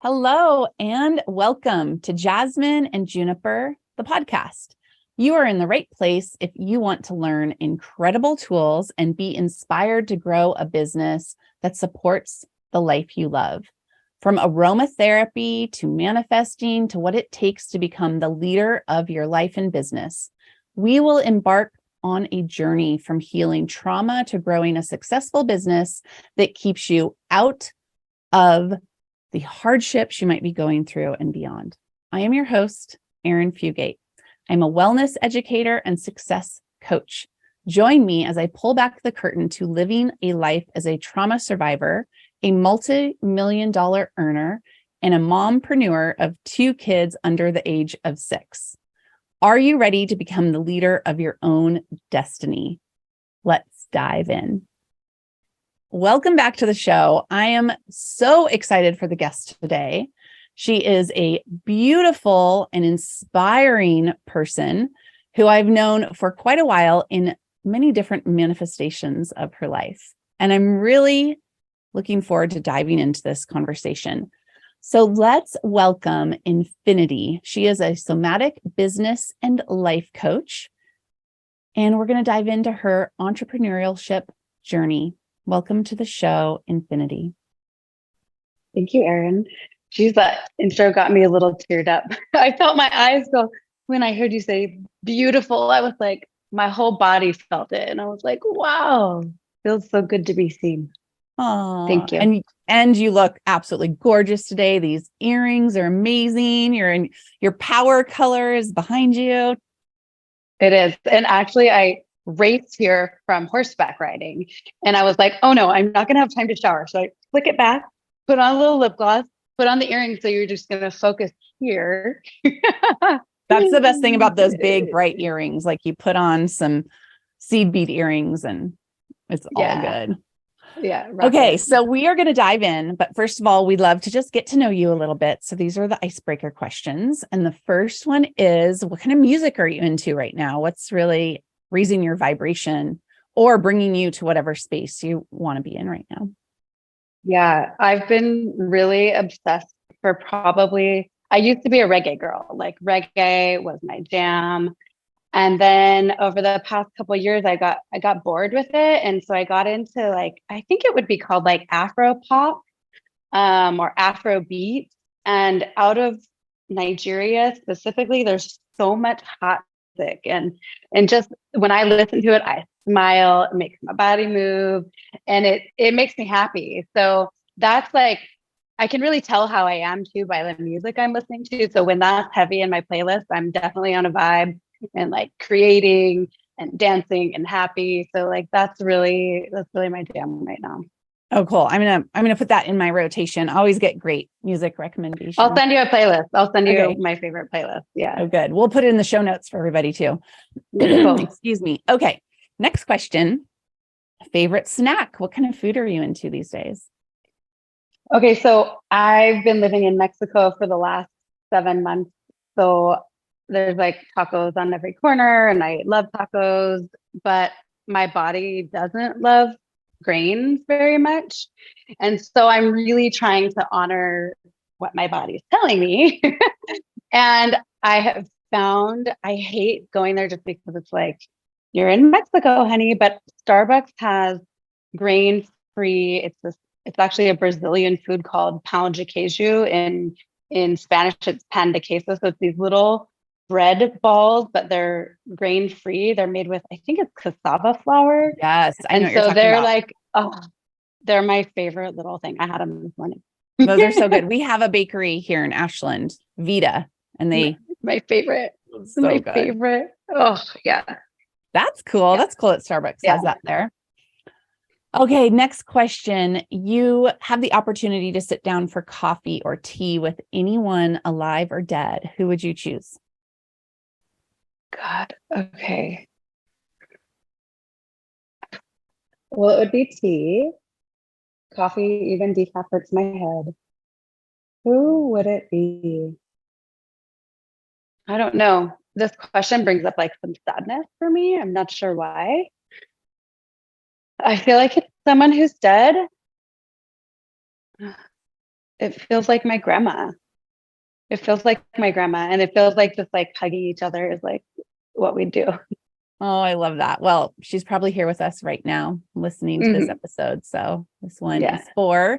Hello and welcome to Jasmine and Juniper, the podcast. You are in the right place if you want to learn incredible tools and be inspired to grow a business that supports the life you love. From aromatherapy to manifesting to what it takes to become the leader of your life and business, we will embark on a journey from healing trauma to growing a successful business that keeps you out of the hardships you might be going through and beyond. I am your host, Arin Fugate. I'm a wellness educator and success coach. Join me as I pull back the curtain to living a life as a trauma survivor, a multi-million-dollar earner, and a mompreneur of 2 kids under the age of 6. Are you ready to become the leader of your own destiny? Let's dive in. Welcome back to the show. I am so excited for the guest today. She is a beautiful and inspiring person who I've known for quite a while in many different manifestations of her life. And I'm really looking forward to diving into this conversation. So let's welcome Infinity. She is a somatic business and life coach. And we're going to dive into her entrepreneurship journey. Welcome to the show, Infinity. Thank you, Erin. Geez, that intro got me a little teared up. I felt my eyes go when I heard you say beautiful. I was like, my whole body felt it. And I was like, wow, feels so good to be seen. Oh, thank you. And you look absolutely gorgeous today. These earrings are amazing. Your power color is behind you. It is. And actually, I raced here from horseback riding. And I was like, oh no, I'm not going to have time to shower. So I flick it back, put on a little lip gloss, put on the earrings. So you're just going to focus here. That's the best thing about those big, bright earrings. Like you put on some seed bead earrings and it's all good. Yeah. Okay. So we are going to dive in. But first of all, we'd love to just get to know you a little bit. So these are the icebreaker questions. And the first one is, what kind of music are you into right now? What's really raising your vibration or bringing you to whatever space you want to be in right now? Yeah, I've been really obsessed for I used to be a reggae girl. Like reggae was my jam. And then over the past couple of years, I got bored with it. And so I got into I think it would be called like Afro pop, or Afro beat. And out of Nigeria specifically, there's so much hot music. And just when I listen to it, I smile, it makes my body move, and it makes me happy. So that's I can really tell how I am too by the music I'm listening to. So when that's heavy in my playlist, I'm definitely on a vibe and creating and dancing and happy. So that's really my jam right now. Oh, cool. I'm gonna put that in my rotation. I always get great music recommendations. I'll send you a playlist. I'll send you my favorite playlist. Yeah. Oh, good. We'll put it in the show notes for everybody too. Cool. Excuse me. Okay. Next question. Favorite snack? What kind of food are you into these days? Okay. So I've been living in Mexico for the last 7 months. So there's tacos on every corner and I love tacos, but my body doesn't love grains very much. And so I'm really trying to honor what my body is telling me. And I have found I hate going there just because it's you're in Mexico, honey, but Starbucks has grain-free. It's actually a Brazilian food called pão de queijo. In Spanish, it's pan de queso. So it's these little bread balls, but they're grain-free. They're made with, I think it's cassava flour. Yes. I know what you're talking about. They're my favorite little thing. I had them this morning. Those are so good. We have a bakery here in Ashland, Vita, and my favorite. So my good. Favorite. Oh, yeah. That's cool. Yeah. That's cool that Starbucks has that there. Okay, next question. You have the opportunity to sit down for coffee or tea with anyone alive or dead. Who would you choose? God. Okay. Well, it would be tea. Coffee, even decaf, hurts my head. Who would it be? I don't know. This question brings up some sadness for me. I'm not sure why. I feel like it's someone who's dead. it feels like my grandma. It feels like my grandma, and it feels like just like hugging each other is like what we do. Oh, I love that. Well, she's probably here with us right now listening to this episode. So this one is for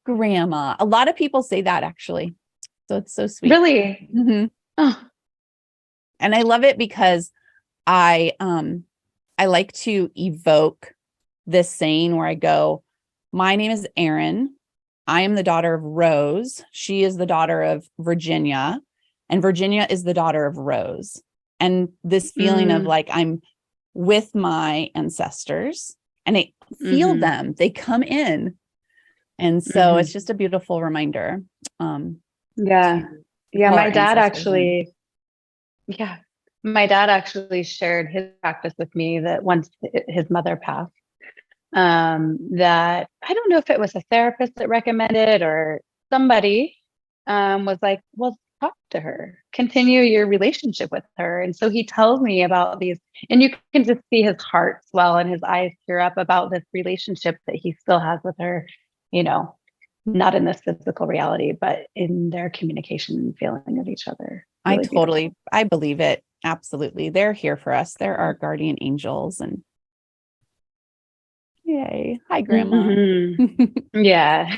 grandma. A lot of people say that actually. So it's so sweet. Really? Oh. And I love it because I like to evoke this saying where I go, my name is Arin. I am the daughter of Rose. She is the daughter of Virginia, and Virginia is the daughter of Rose. And this feeling of like, I'm with my ancestors and I feel them, they come in. And so it's just a beautiful reminder. My dad actually, shared his practice with me that once his mother passed, that I don't know if it was a therapist that recommended or somebody was like, well, talk to her, continue your relationship with her. And so he tells me about these, and you can just see his heart swell and his eyes tear up about this relationship that he still has with her, not in this physical reality, but in their communication and feeling of each other. Really I believe it. Absolutely. They're here for us. They're our guardian angels, and yay. Hi, Grandma. Yeah.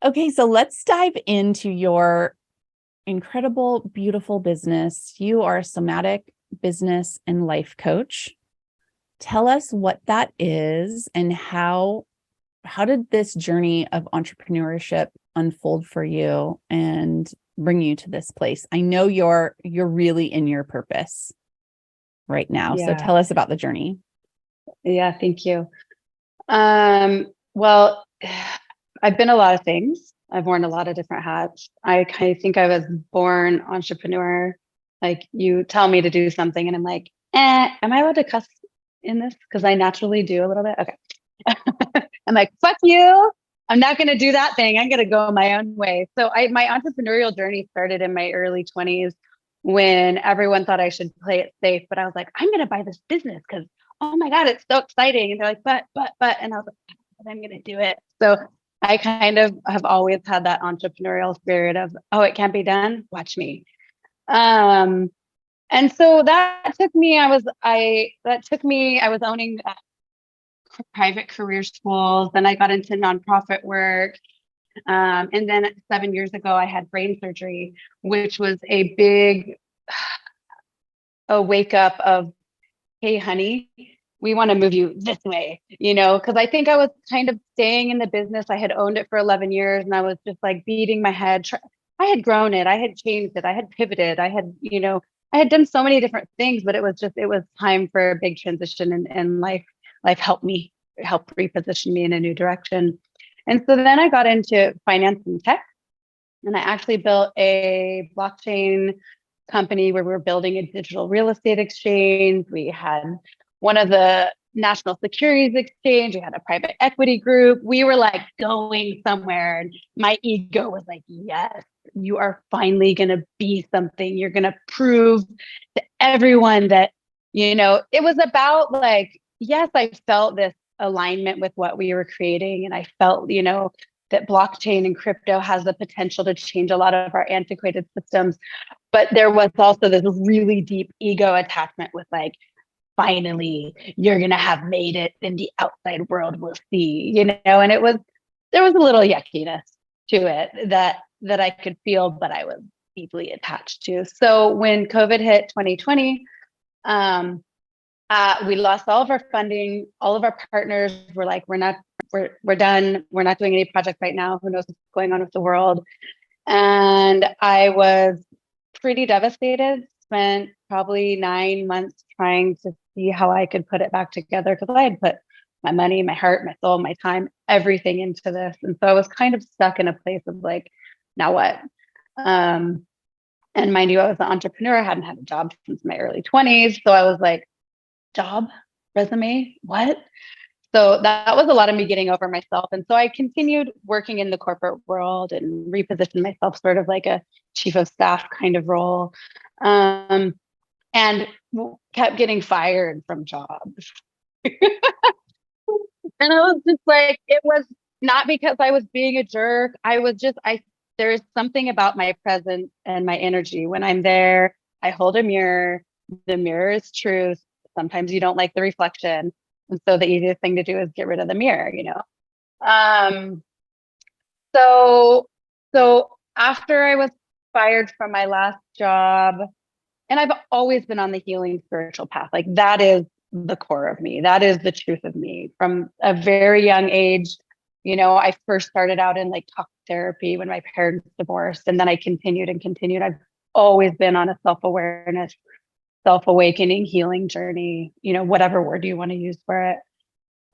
Okay. So let's dive into your incredible, beautiful business. You are a somatic business and life coach. Tell us what that is and how did this journey of entrepreneurship unfold for you and bring you to this place? I know you're really in your purpose right now. So tell us about the journey. Yeah, thank you. Well, I've been a lot of things. I've worn a lot of different hats. I kind of think I was born entrepreneur. Like you tell me to do something and I'm like, am I allowed to cuss in this? Because I naturally do a little bit. Okay. I'm like, fuck you. I'm not going to do that thing. I'm going to go my own way. So my entrepreneurial journey started in my early 20s when everyone thought I should play it safe. But I was like, I'm going to buy this business because, oh my God, it's so exciting. And they're like, but. And I was like, but I'm going to do it. So I kind of have always had that entrepreneurial spirit of, oh, it can't be done. Watch me. And so that took me, I was owning private career schools. Then I got into nonprofit work. And then 7 years ago, I had brain surgery, which was a big wake up of, hey, honey, we want to move you this way, because I think I was kind of staying in the business. I had owned it for 11 years and I was just like beating my head. I had grown it. I had changed it. I had pivoted. I had done so many different things, but it was time for a big transition, and life helped reposition me in a new direction. And so then I got into finance and tech, and I actually built a blockchain company where we were building a digital real estate exchange. We had one of the national securities exchange. We had a private equity group. We were like going somewhere, and my ego was like, yes, you are finally going to be something. You're going to prove to everyone that, it was about like, yes, I felt this alignment with what we were creating. And I felt, that blockchain and crypto has the potential to change a lot of our antiquated systems. But there was also this really deep ego attachment with like, finally, you're going to have made it and the outside world will see, and there was a little yuckiness to it that I could feel, but I was deeply attached to. So when COVID hit 2020, we lost all of our funding. All of our partners were like, we're done. We're not doing any project right now. Who knows what's going on with the world? And I was pretty devastated. Spent probably 9 months trying to see how I could put it back together, because I had put my money, my heart, my soul, my time, everything into this. And so I was kind of stuck in a place of like, now what? And mind you, I was an entrepreneur. I hadn't had a job since my early 20s. So I was like, job, resume, what? So that was a lot of me getting over myself. And so I continued working in the corporate world and repositioned myself sort of like a chief of staff kind of role, and kept getting fired from jobs. And I was just like, it was not because I was being a jerk. There's something about my presence and my energy. When I'm there, I hold a mirror. The mirror is truth. Sometimes you don't like the reflection. And so the easiest thing to do is get rid of the mirror, Um, so, so after I was fired from my last job, and I've always been on the healing spiritual path. Like that is the core of me. That is the truth of me from a very young age. I first started out in like talk therapy when my parents divorced, and then I continued and continued. I've always been on a self-awareness, self-awakening, healing journey, whatever word you want to use for it.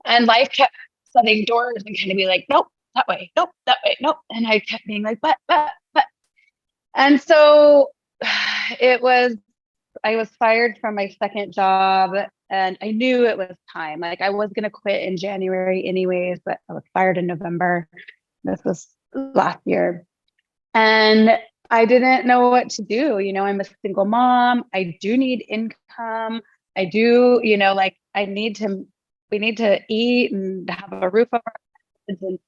And life kept setting doors and kind of be like, nope, that way, nope, that way, nope. And I kept being like, but. And so I was fired from my second job and I knew it was time. Like I was going to quit in January anyways, but I was fired in November. This was last year. And I didn't know what to do. I'm a single mom. I do need income. I do, we need to eat and have a roof over our heads.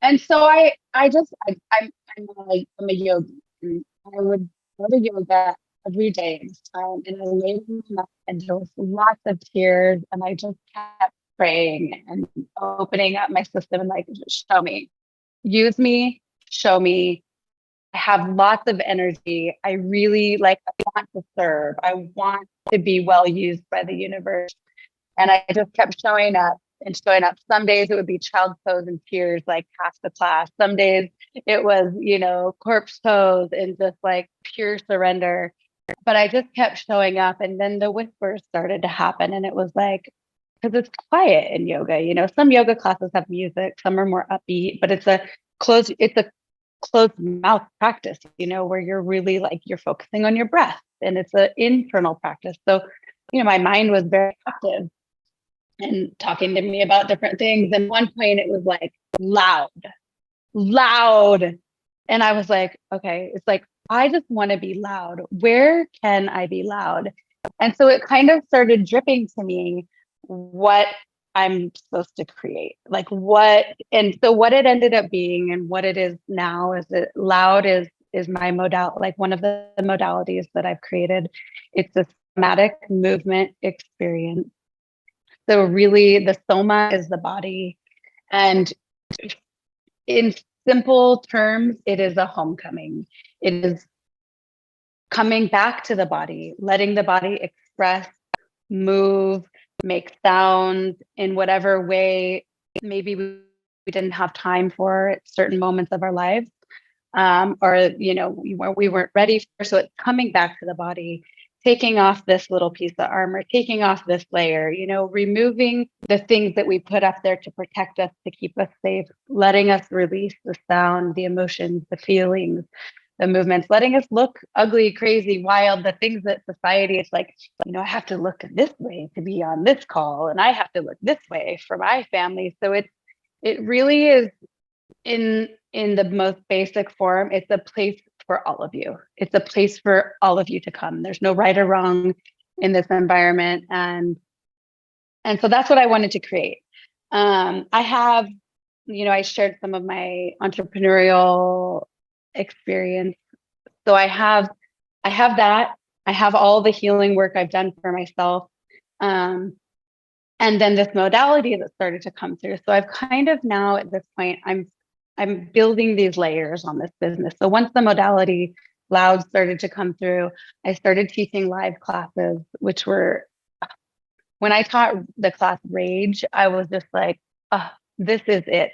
And so I'm a yogi. I would go to yoga every day. And I laid on my mat and there was lots of tears. And I just kept praying and opening up my system and like, show me, use me, show me. I have lots of energy. I want to serve. I want to be well used by the universe. And I just kept showing up and showing up. Some days it would be child's pose and tears, like past the class. Some days it was, corpse pose and just like pure surrender. But I just kept showing up. And then the whispers started to happen. And it was like, because it's quiet in yoga, some yoga classes have music, some are more upbeat, but it's a closed mouth practice, where you're really like, you're focusing on your breath and it's an internal practice. So, my mind was very active and talking to me about different things. And at one point it was like loud. And I was like, okay, it's like, I just want to be loud. Where can I be loud? And so it kind of started dripping to me what I'm supposed to create, and so what it ended up being and what it is now is that loud is my modality, like one of the modalities that I've created. It's a somatic movement experience. So really the soma is the body. And in simple terms, it is a homecoming. It is coming back to the body, letting the body express, move, make sounds in whatever way maybe we didn't have time for at certain moments of our lives, or we weren't ready for. So it's coming back to the body, taking off this little piece of armor, taking off this layer, removing the things that we put up there to protect us, to keep us safe, letting us release the sound, the emotions, the feelings, the movements, letting us look ugly, crazy, wild, the things that society is like, I have to look this way to be on this call, and I have to look this way for my family. So it really is in the most basic form. It's a place for all of you. It's a place for all of you to come. There's no right or wrong in this environment. And so that's what I wanted to create. I have, I shared some of my entrepreneurial experience. So I have that. I have all the healing work I've done for myself. And then this modality that started to come through. So I've kind of now at this point, I'm building these layers on this business. So once the modality loud started to come through, I started teaching live classes, which were, when I taught the class Rage, I was just like, oh, this is it.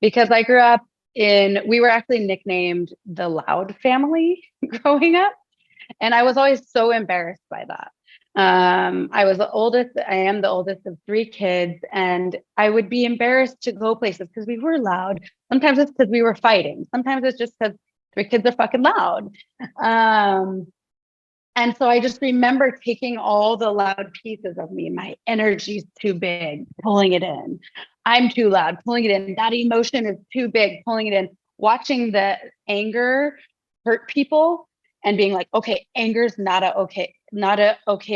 Because I grew up we were actually nicknamed the Loud family growing up. And I was always so embarrassed by that. I am the oldest of 3 kids, and I would be embarrassed to go places because we were loud. Sometimes it's because we were fighting. Sometimes it's just because 3 kids are fucking loud. And so I just remember taking all the loud pieces of me. My energy's too big, pulling it in. I'm too loud, pulling it in. That emotion is too big, pulling it in. Watching the anger hurt people and being like, okay, anger's not a okay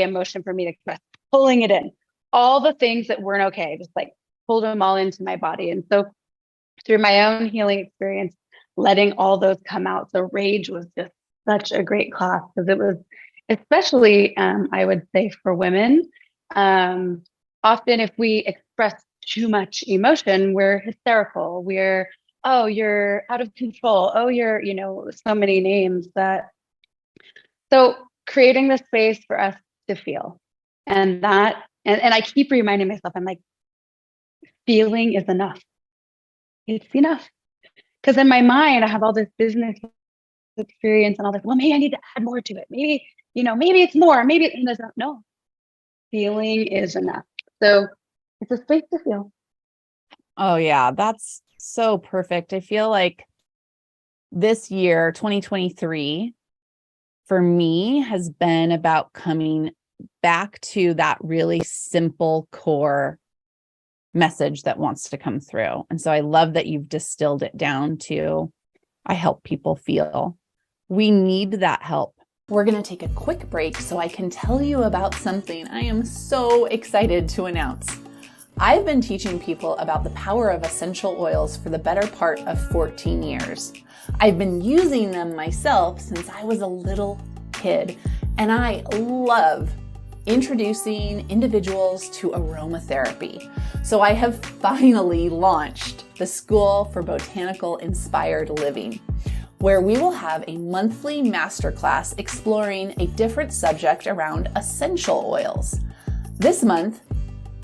emotion for me to express. Pulling it in. All the things that weren't okay, just like pulled them all into my body. And so through my own healing experience, letting all those come out. So rage was just such a great class because it was, especially, I would say for women, often if we express too much emotion, we're hysterical. Oh, you're out of control. Oh, you're, so many names so creating the space for us to feel. And I keep reminding myself, I'm like, feeling is enough. It's enough. Because in my mind, I have all this business experience and all this, well, maybe I need to add more to it. Maybe, maybe it's more, maybe it's not. No, feeling is enough. So it's a space to feel. Oh yeah, that's so perfect. I feel like this year, 2023, for me has been about coming back to that really simple core message that wants to come through. And so I love that you've distilled it down to, I help people feel. We need that help. We're going to take a quick break so I can tell you about something I am so excited to announce. I've been teaching people about the power of essential oils for the better part of 14 years. I've been using them myself since I was a little kid, and I love introducing individuals to aromatherapy. So I have finally launched the School for Botanical Inspired Living, where we will have a monthly masterclass exploring a different subject around essential oils. This month,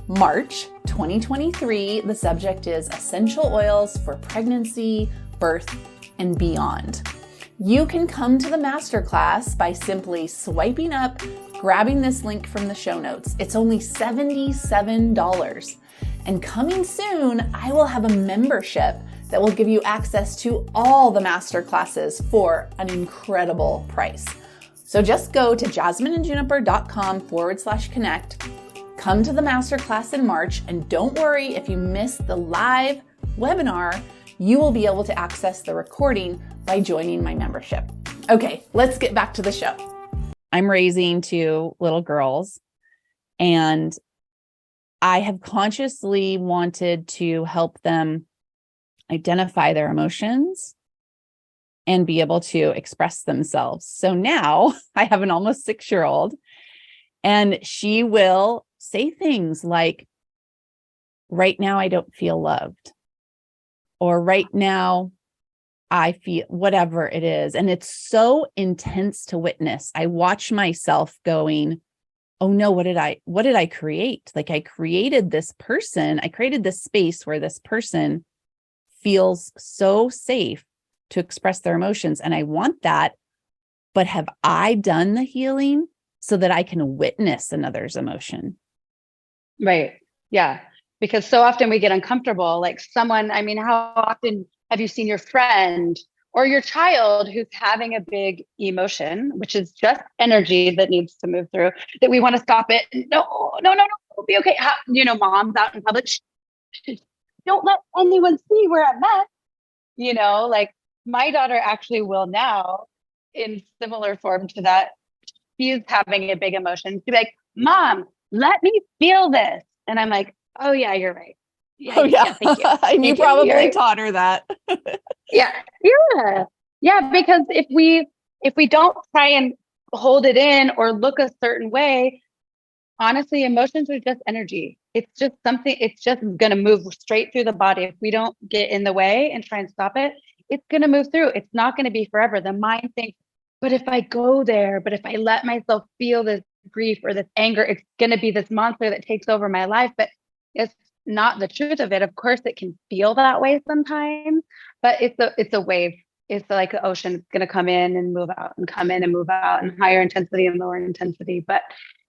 March 2023, the subject is essential oils for pregnancy, birth, and beyond. You can come to the masterclass by simply swiping up, grabbing this link from the show notes. It's only $77. And coming soon, I will have a membership that will give you access to all the masterclasses for an incredible price. So just go to jasmineandjuniper.com/connect, come to the masterclass in March, and don't worry if you miss the live webinar, you will be able to access the recording by joining my membership. Okay, let's get back to the show. I'm raising 2 little girls, and I have consciously wanted to help them identify their emotions and be able to express themselves. So now I have an almost 6-year-old, and she will say things like, right now I don't feel loved, or right now I feel whatever it is. And it's so intense to witness. I watch myself going, oh no, what did I create? Like I created this person. I created this space where this person feels so safe to express their emotions. And I want that, but have I done the healing so that I can witness another's emotion? Right. Yeah. Because so often we get uncomfortable. Like how often have you seen your friend or your child who's having a big emotion, which is just energy that needs to move through, that we want to stop it? No, it'll be okay. Moms out in public, don't let anyone see where I'm at. Like my daughter actually will now, in similar form to that, she's having a big emotion. She'll be like, Mom, let me feel this. And I'm like, oh yeah, you're right. Yeah, oh yeah. Thank you. And you probably taught her that. Yeah. Because if we don't try and hold it in or look a certain way, honestly, emotions are just energy. It's just going to move straight through the body. If we don't get in the way and try and stop it, it's going to move through. It's not going to be forever. The mind thinks, but if I go there, but if I let myself feel this grief or this anger, it's going to be this monster that takes over my life. But it's not the truth of it. Of course, it can feel that way sometimes, but it's a wave. It's like the ocean. It's going to come in and move out and come in and move out, and higher intensity and lower intensity. But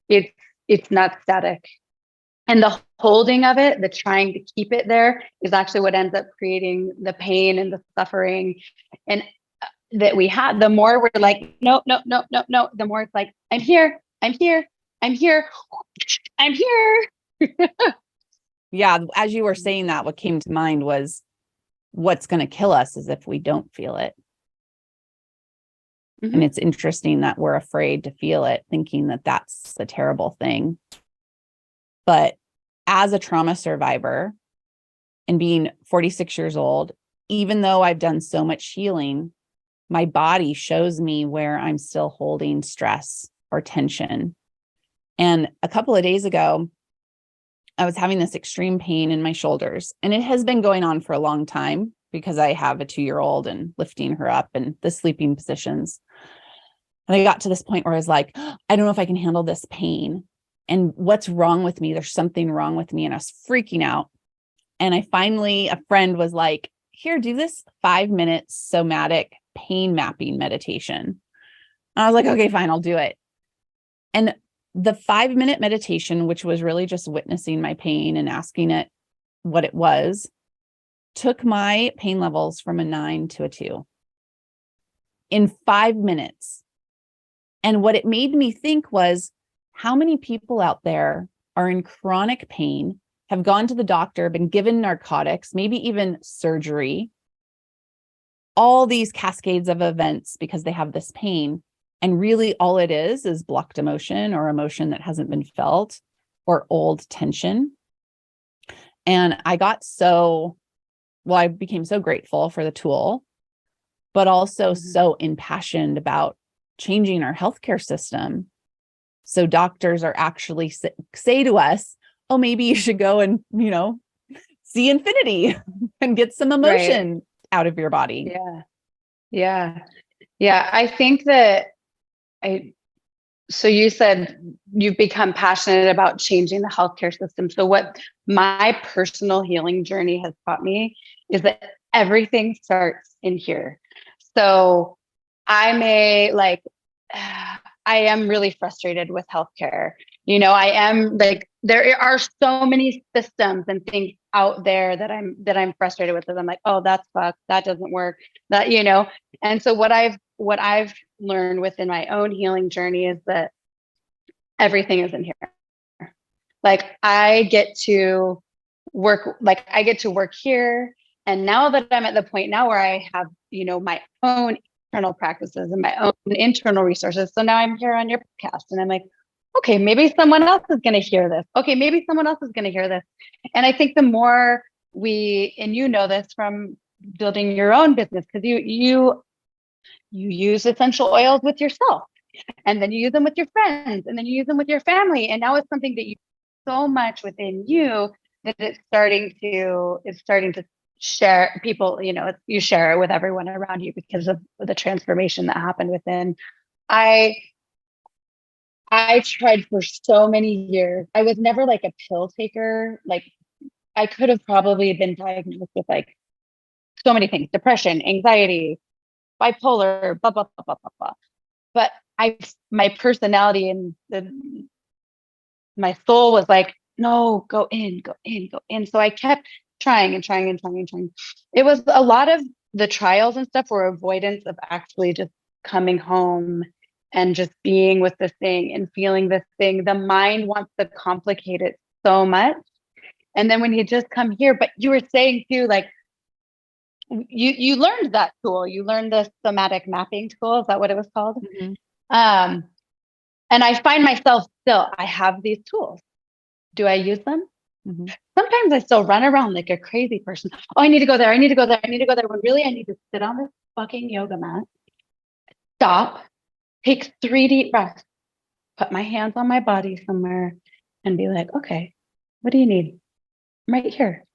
it's not static. And the holding of it, the trying to keep it there, is actually what ends up creating the pain and the suffering. And that we have, the more we're like, no, the more it's like, I'm here. Yeah. As you were saying that, what came to mind was what's going to kill us is if we don't feel it. Mm-hmm. And it's interesting that we're afraid to feel it, thinking that that's the terrible thing. But as a trauma survivor and being 46 years old, even though I've done so much healing, my body shows me where I'm still holding stress or tension. And a couple of days ago, I was having this extreme pain in my shoulders, and it has been going on for a long time because I have a 2-year-old and lifting her up and the sleeping positions. And I got to this point where I was like, I don't know if I can handle this pain. And what's wrong with me? There's something wrong with me. And I was freaking out. And a friend was like, here, do this 5-minute somatic pain mapping meditation. And I was like, okay, fine, I'll do it. And the 5-minute meditation, which was really just witnessing my pain and asking it what it was, took my pain levels from a 9 to a 2 in 5 minutes. And what it made me think was, how many people out there are in chronic pain, have gone to the doctor, been given narcotics, maybe even surgery, all these cascades of events because they have this pain. And really all it is blocked emotion or emotion that hasn't been felt or old tension. And I became so grateful for the tool, but also so impassioned about changing our healthcare system. So doctors are actually say to us, oh, maybe you should go and, see infinity and get some emotion out of your body. Yeah. I think that so you said you've become passionate about changing the healthcare system. So what my personal healing journey has taught me is that everything starts in here. So I am really frustrated with healthcare. I am like, there are so many systems and things out there that I'm frustrated with. I'm like, oh, that's fucked. That doesn't work. And so what I've learned within my own healing journey is that everything is in here. Like I get to work here. And now that I'm at the point now where I have, my own internal practices and my own internal resources. So now I'm here on your podcast and I'm like, okay, maybe someone else is going to hear this. Okay, maybe someone else is going to hear this. And I think the more and you know this from building your own business, because you use essential oils with yourself, and then you use them with your friends, and then you use them with your family. And now it's something that you so much within you that it's starting to share people, you share it with everyone around you because of the transformation that happened within. I tried for so many years. I was never like a pill taker. Like I could have probably been diagnosed with like so many things, depression, anxiety, bipolar, blah, blah, blah, blah, blah, blah. But my personality and my soul was like, no, go in. So I kept trying and trying and trying and trying. It was a lot of the trials and stuff were avoidance of actually just coming home and just being with this thing and feeling this thing. The mind wants to complicate it so much. And then when you just come here, but you were saying too, like you learned that tool, you learned the somatic mapping tool. Is that what it was called? Mm-hmm. And I find myself still, I have these tools. Do I use them? Mm-hmm. Sometimes I still run around like a crazy person. Oh, I need to go there. When really I need to sit on this fucking yoga mat, stop, take 3 deep breaths, put my hands on my body somewhere and be like, okay, what do you need? I'm right here.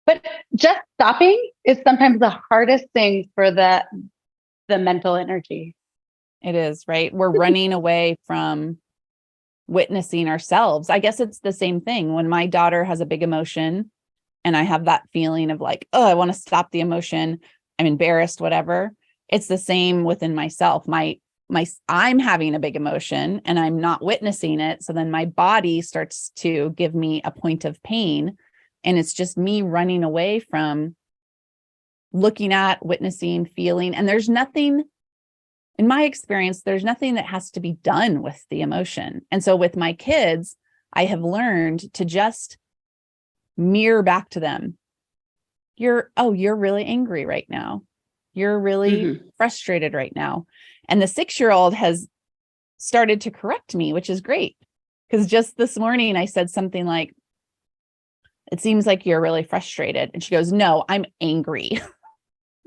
But just stopping is sometimes the hardest thing for the mental energy. It is, right? We're running away from witnessing ourselves. I guess it's the same thing when my daughter has a big emotion and I have that feeling of like, oh, I want to stop the emotion. I'm embarrassed, whatever. It's the same within myself. I'm having a big emotion and I'm not witnessing it. So then my body starts to give me a point of pain. And it's just me running away from looking at, witnessing, feeling. And there's nothing, in my experience, there's nothing that has to be done with the emotion. And so with my kids, I have learned to just mirror back to them. You're really angry right now. You're really frustrated right now. And the 6-year-old has started to correct me, which is great. Because just this morning I said something like, it seems like you're really frustrated. And she goes, no, I'm angry.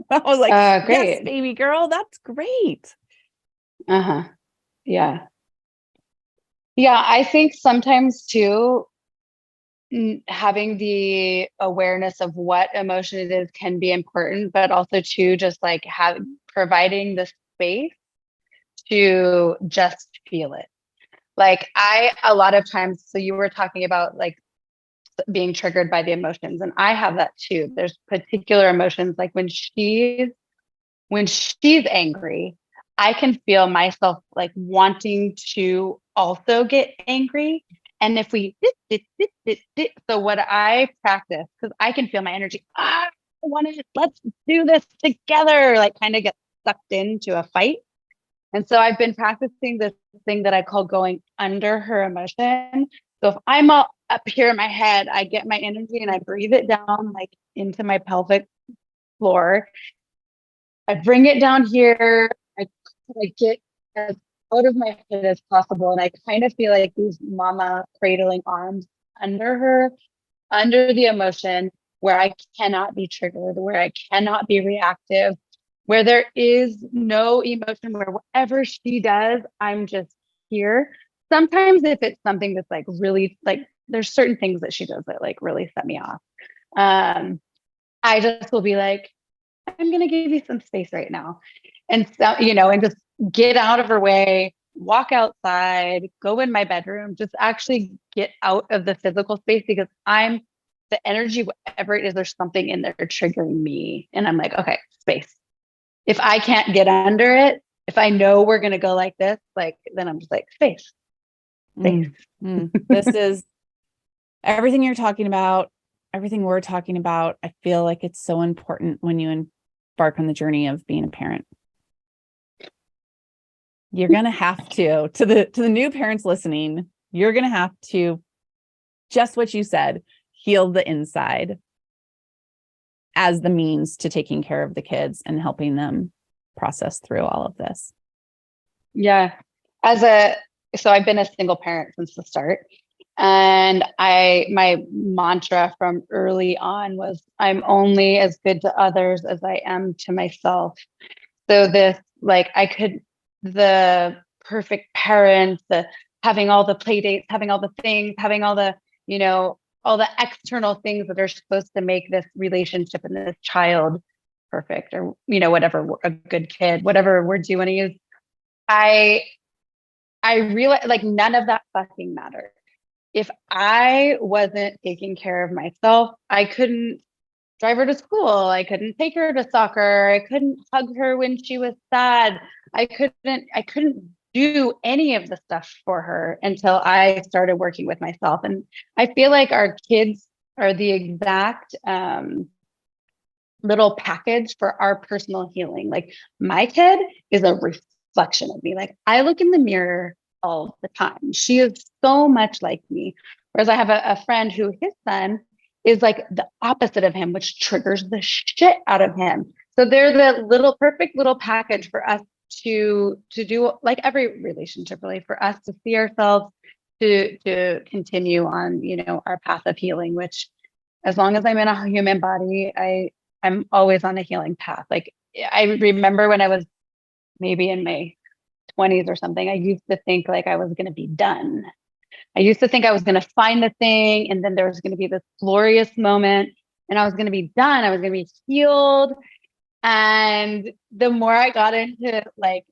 I was like, yes, great. baby girl, that's great. Uh-huh. Yeah. Yeah. I think sometimes too, having the awareness of what emotion it is can be important, but also too, just like providing the space to just feel it. Like a lot of times, so you were talking about like being triggered by the emotions, and I have that too. There's particular emotions, like when she's angry, I can feel myself like wanting to also get angry. And if we, so what I practice, because I can feel my energy, I want to, let's do this together, like kind of get sucked into a fight. And so I've been practicing this thing that I call going under her emotion. So if I'm all up here in my head, I get my energy and I breathe it down like into my pelvic floor. I bring it down here. I get as out of my head as possible. And I kind of feel like these mama cradling arms under her, under the emotion where I cannot be triggered, where I cannot be reactive, where there is no emotion, where whatever she does, I'm just here. Sometimes if it's something that's like really like, there's certain things that she does that like really set me off. I just will be like, I'm going to give you some space right now. And so, and just get out of her way, walk outside, go in my bedroom, just actually get out of the physical space because the energy, whatever it is, there's something in there triggering me. And I'm like, okay, space. If I can't get under it, if I know we're going to go like this, like, then I'm just like, space. This is everything you're talking about, everything we're talking about. I feel like it's so important when you embark on the journey of being a parent. You're going to have to the new parents listening, you're going to have to, just what you said, heal the inside as the means to taking care of the kids and helping them process through all of this. Yeah. So I've been a single parent since the start. And my mantra from early on was, I'm only as good to others as I am to myself. So this, like, the perfect parent, having all the play dates, having all the things, having all the, all the external things that are supposed to make this relationship and this child perfect, or, whatever, a good kid, whatever we're doing is, I realize like none of that fucking matters. If I wasn't taking care of myself, I couldn't drive her to school. I couldn't take her to soccer. I couldn't hug her when she was sad. I couldn't do any of the stuff for her until I started working with myself. And I feel like our kids are the exact little package for our personal healing. Like my kid is a reflection of me. Like I look in the mirror all the time. She is so much like me. Whereas I have a friend who his son is like the opposite of him, which triggers the shit out of him. So they're the perfect little package for us to do, like every relationship, really, for us to see ourselves, to continue on, our path of healing, which as long as I'm in a human body, I'm always on a healing path. Like I remember when I was maybe in my 20s or something, I used to think like I was going to be done. I used to think I was going to find the thing, and then there was going to be this glorious moment and I was going to be done. I was going to be healed. And the more I got into like,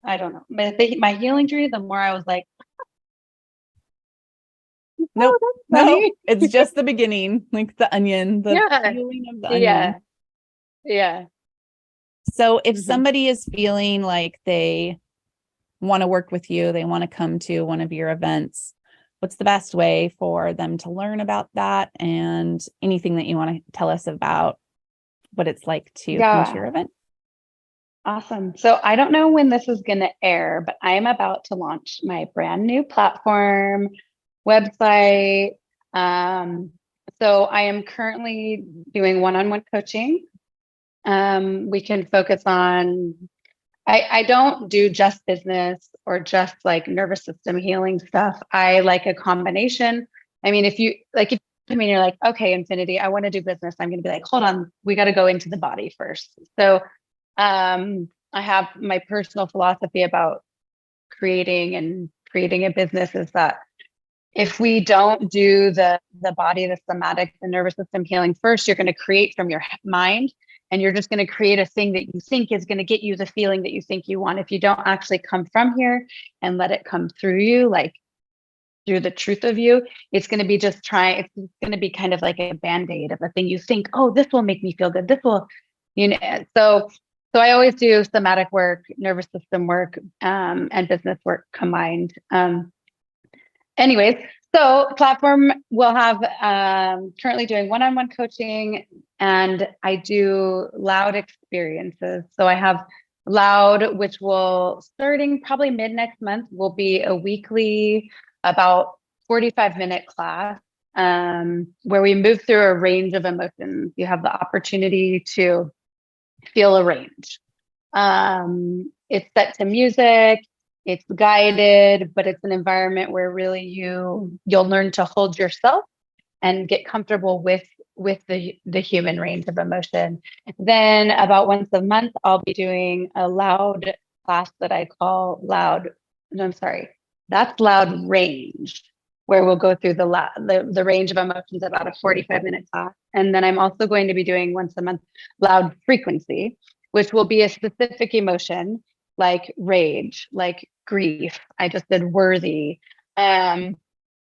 I don't know, my healing journey, the more I was like, Nope. oh, No, it's just the beginning, like the onion, the peeling of the onion. Yeah. So if somebody is feeling like they want to work with you, they want to come to one of your events, what's the best way for them to learn about that, and anything that you want to tell us about what it's like to come to your event? Awesome. So I don't know when this is going to air, but I am about to launch my brand new platform, website. So I am currently doing one-on-one coaching. We can focus on, I don't do just business or just like nervous system healing stuff. I like a combination. I mean, if you're like, okay, Infinity, I want to do business. I'm going to be like, hold on, we got to go into the body first. So I have my personal philosophy about creating a business is that if we don't do the body, the somatic, the nervous system healing first, you're going to create from your mind, and you're just going to create a thing that you think is going to get you the feeling that you think you want. If you don't actually come from here and let it come through you, like through the truth of you, it's going to be it's going to be kind of like a band-aid of a thing you think, oh, this will make me feel good. This will, so I always do somatic work, nervous system work, and business work combined. Anyways, so platform will have currently doing one-on-one coaching, and I do loud experiences. So I have loud, which will starting probably mid next month, will be a weekly about 45-minute class where we move through a range of emotions. You have the opportunity to feel a range. It's set to music. It's guided, but it's an environment where really you'll learn to hold yourself and get comfortable with the human range of emotion. Then about once a month, I'll be doing a loud class that I call loud. No, I'm sorry. That's loud range, where we'll go through the range of emotions about a 45-minute class. And then I'm also going to be doing once a month loud frequency, which will be a specific emotion like rage, like grief. I just did worthy, where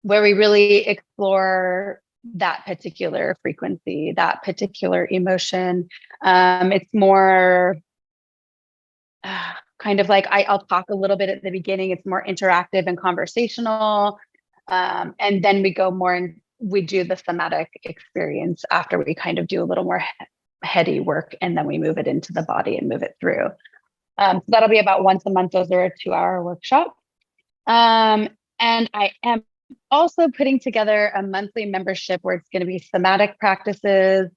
we really explore that particular frequency, that particular emotion. It's more kind of like I'll talk a little bit at the beginning. It's more interactive and conversational. And then we go more and we do the somatic experience after we kind of do a little more heady work, and then we move it into the body and move it through. So that'll be about once a month. Those are a 2-hour workshop. And I am also putting together a monthly membership where it's going to be somatic practices,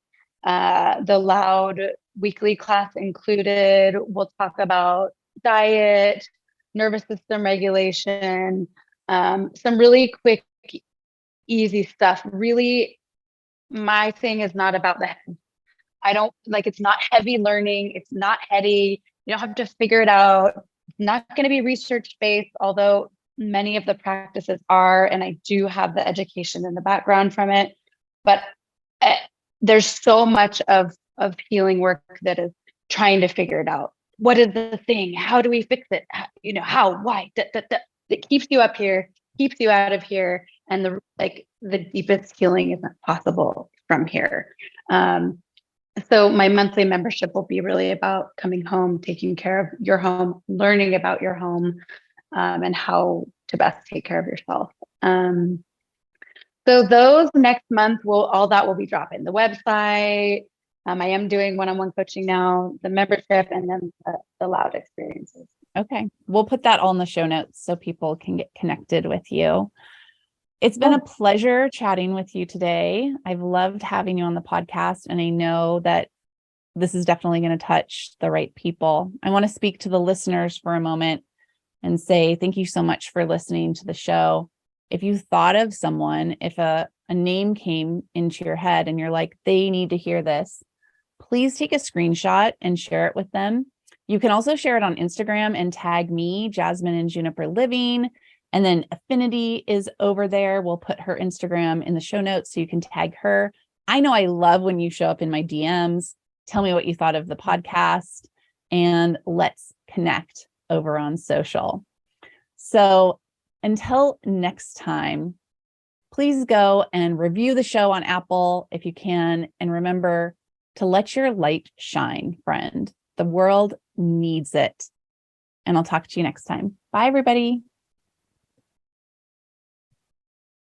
the loud weekly class included. We'll talk about diet, nervous system regulation, some really quick, easy stuff. Really, my thing is not about the head. It's not heavy learning. It's not heady. You don't have to figure it out. It's not going to be research-based, although many of the practices are, and I do have the education in the background from it. But there's so much of healing work that is trying to figure it out. What is the thing? How do we fix it? How, why? It keeps you up here, keeps you out of here. And the deepest healing isn't possible from here. So my monthly membership will be really about coming home, taking care of your home, learning about your home, and how to best take care of yourself. So those next month all that will be dropping. The website. I am doing one-on-one coaching now, the membership, and then the loud experiences. Okay. We'll put that all in the show notes so people can get connected with you. It's been a pleasure chatting with you today. I've loved having you on the podcast, and I know that this is definitely going to touch the right people. I want to speak to the listeners for a moment and say thank you so much for listening to the show. If you thought of someone, if a name came into your head and you're like, they need to hear this, please take a screenshot and share it with them. You can also share it on Instagram and tag me, Jasmine and Juniper Living. And then Affinity is over there. We'll put her Instagram in the show notes so you can tag her. I know I love when you show up in my DMs. Tell me what you thought of the podcast, and let's connect over on social. So until next time, please go and review the show on Apple if you can. And remember to let your light shine, friend. The world needs it. And I'll talk to you next time. Bye, everybody.